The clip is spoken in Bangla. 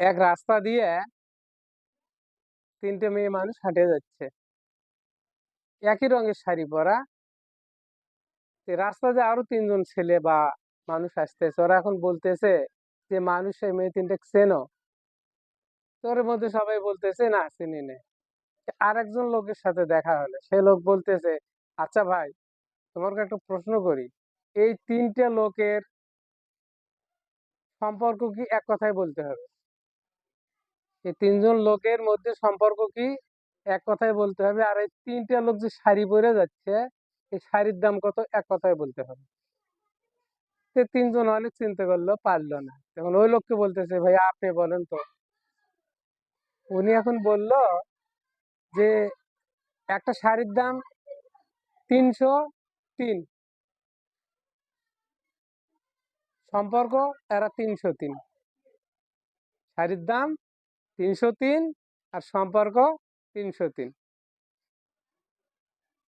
এক রাস্তা দিয়ে তিনটে মেয়ে মানুষ হাঁটে যাচ্ছে, একই রঙের শাড়ি পরা। রাস্তা দিয়ে আরো তিনজন ছেলে বা মানুষ আসতেছে, ওরা এখন বলতেছে যে মানুষ এই মেয়ে তিনটে চেনো? তোর মধ্যে সবাই বলতেছে না, চিনি নে। আর একজন লোকের সাথে দেখা হলে সে লোক বলতেছে, আচ্ছা ভাই, তোমাকে একটা প্রশ্ন করি, এই তিনটে লোকের সম্পর্ক কি এক কথায় বলতে হবে? এই তিনজন লোকের মধ্যে সম্পর্ক কি এক কথায় বলতে হবে? আর এই তিনটে লোক যে শাড়ি পরে যাচ্ছে, এই শাড়ির দাম কত এক কথায় বলতে হবে। সে তিনজন অনেক চিন্তা করলো, পারলো না। তখন ওই লোককে বলতেছে, ভাই আপনি বলেন তো। উনি এখন বলল যে একটা শাড়ির দাম 303, সম্পর্ক এরা 303। শাড়ির দাম 303 আর সম্পর্ক 303।